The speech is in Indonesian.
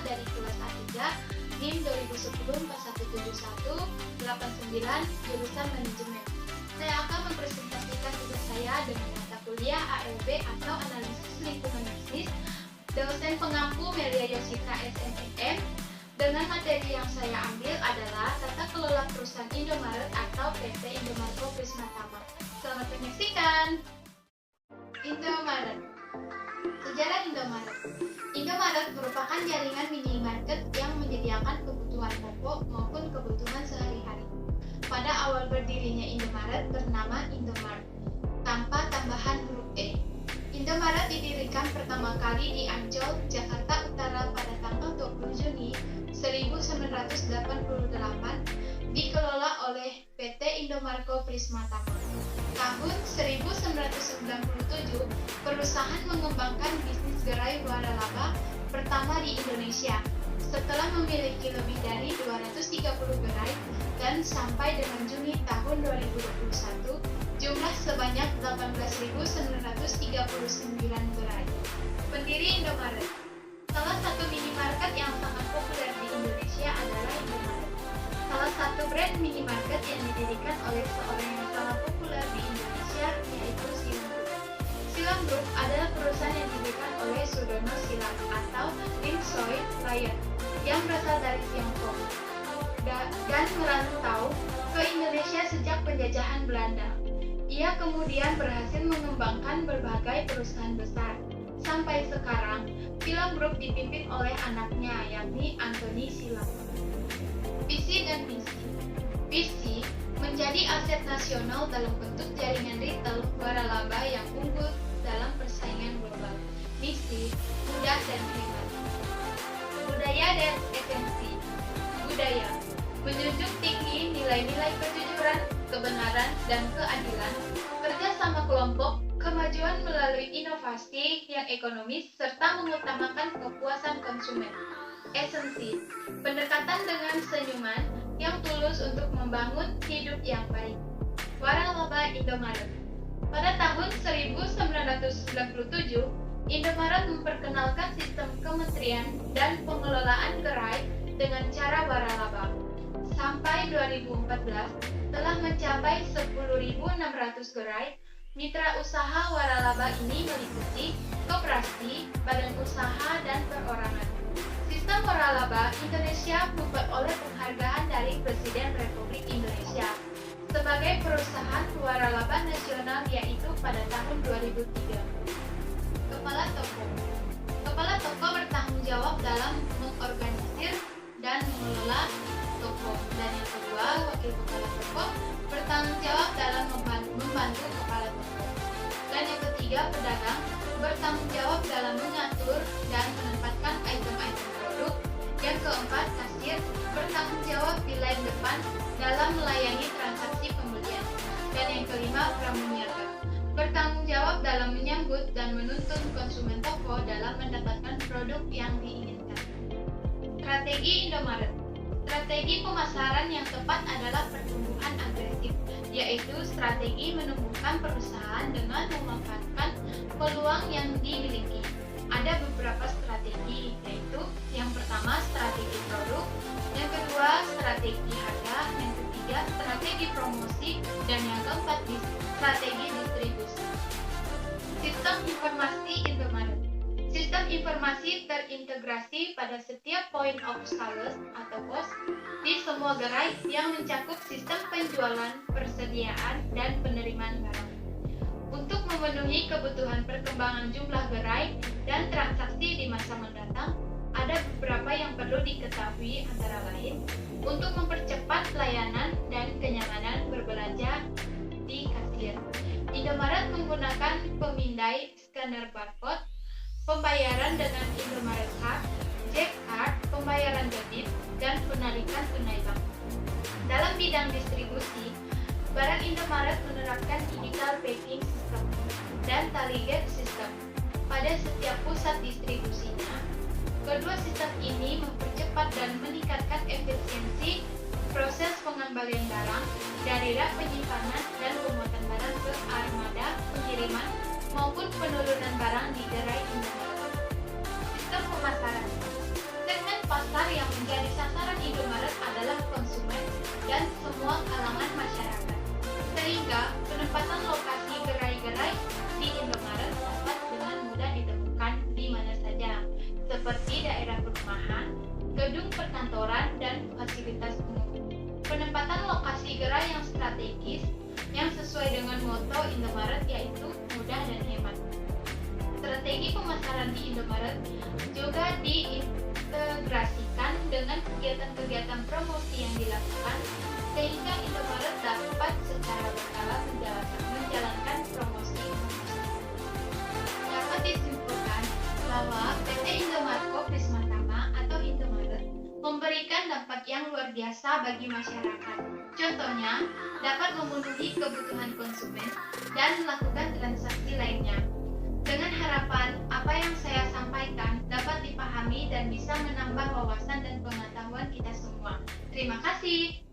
dari kelas A3 NIM 2010-4171-89 jurusan manajemen. Saya akan mempresentasikan tugas saya dengan mata kuliah ALB atau Analisis Lingkungan Bisnis, dosen pengampu Melia Yosita SNMM. Dengan materi yang saya ambil adalah Tata Kelola Perusahaan Indomaret atau PT Indomarko Prismatama. Selamat menyaksikan. Indomaret. Sejarah Indomaret. Indomaret merupakan jaringan minimarket yang menyediakan kebutuhan pokok maupun kebutuhan sehari-hari. Pada awal berdirinya Indomaret bernama Indomart, tanpa tambahan huruf E. Indomaret didirikan pertama kali di Ancol, Jakarta Utara pada tanggal 20 Juni 1988, dikelola oleh PT Indomarko Prismatama. Tahun 1997, perusahaan mengembangkan bisnis gerai waralaba pertama di Indonesia. Setelah memiliki lebih dari 230 gerai dan sampai dengan Juni tahun 2021, jumlah sebanyak 18.939 gerai. Pendiri Indomaret. Salah satu minimarket yang sangat populer di Indonesia adalah Indomaret. Salah satu brand minimarket yang didirikan oleh seorang yang sangat populer di Indonesia yaitu Silam Group. Silam Group adalah perusahaan yang didirikan oleh Sudono Silam atau Lin Soe Lion yang berasal dari Tiongkok dan merantau ke Indonesia sejak penjajahan Belanda. Ia kemudian berhasil mengembangkan berbagai perusahaan besar. Sampai sekarang, Silam Group dipimpin oleh anaknya, yakni Anthony Silam. Visi dan misi. Visi menjadi aset nasional dalam bentuk jaringan retail waralaba yang unggul dalam persaingan global. Misi, mudah dan hemat. Budaya dan esensi. Budaya menjunjung tinggi nilai-nilai kejujuran, kebenaran, dan keadilan, kerjasama kelompok, kemajuan melalui inovasi yang ekonomis, serta mengutamakan kepuasan konsumen. Esensi, pendekatan dengan senyuman yang tulus untuk membangun hidup yang baik. Waralaba Indomaret. Pada tahun 1997, Indomaret memperkenalkan sistem kementerian dan pengelolaan gerai dengan cara waralaba. Sampai 2014, telah mencapai 10.600 gerai. Mitra usaha waralaba ini meliputi koperasi, badan usaha, dan perorangan. Sistem waralaba Indonesia memperoleh penghargaan dari Presiden Republik Indonesia sebagai perusahaan waralaba nasional yaitu pada tahun 2003. Kepala toko. Kepala toko bertanggung jawab dalam mengorganisir dan mengelola toko. Dan yang kedua, wakil kepala toko bertanggung jawab dalam membantu kepala toko. Dan yang ketiga, pedagang bertanggung jawab dalam mengatur dan menempatkan item-item produk. Yang keempat, kasir bertanggung jawab di line depan dalam melayani transaksi pembelian. Dan yang kelima, pramuniaga bertanggung jawab dalam menyambut dan menuntun konsumen toko dalam mendapatkan produk yang diinginkan. Strategi Indomaret. Strategi pemasaran yang tepat adalah pertumbuhan agresif, yaitu strategi menumbuhkan perusahaan dengan memanfaatkan peluang yang dimiliki. Ada beberapa strategi, yaitu yang pertama strategi produk, yang kedua strategi harga, yang ketiga strategi promosi, dan yang keempat strategi distribusi. Sistem informasi Indomaret. Sistem informasi terintegrasi pada setiap point of sales atau POS di semua gerai yang mencakup sistem penjualan, persediaan, dan penerimaan barang. Untuk memenuhi kebutuhan perkembangan jumlah gerai dan transaksi di masa mendatang, ada beberapa yang perlu diketahui antara lain untuk mempercepat pelayanan dan kenyamanan berbelanja di kasir. Indomaret menggunakan pemindai scanner barcode, pembayaran dengan Indomaret Card, Jack Card, pembayaran debit, dan penarikan tunai bank. Dalam bidang distribusi, barang Indomaret menerapkan digital packing system dan tally gate system pada setiap pusat distribusinya. Kedua sistem ini mempercepat dan meningkatkan efisiensi proses pengembalian barang dari rak penyimpanan dan pemuatan barang ke armada pengiriman maupun penurunan barang di gerai Indomaret. Sistem pemasaran. Segmen ketiga, penempatan lokasi gerai-gerai di Indomaret dapat dengan mudah ditemukan di mana saja, seperti daerah perumahan, gedung perkantoran, dan fasilitas umum. Penempatan lokasi gerai yang strategis yang sesuai dengan moto Indomaret yaitu mudah dan hemat. Strategi pemasaran di Indomaret juga diintegrasikan dengan kegiatan-kegiatan promosi yang dilakukan sehingga Indomaret dapat secara berkala menjalankan promosi. Dapat disimpulkan bahwa PT Indomarko Prismatama atau Indomaret memberikan dampak yang luar biasa bagi masyarakat. Contohnya, dapat memenuhi kebutuhan konsumen dan melakukan transaksi lainnya. Dengan harapan apa yang saya sampaikan dapat dipahami dan bisa menambah wawasan dan pengetahuan kita semua. Terima kasih.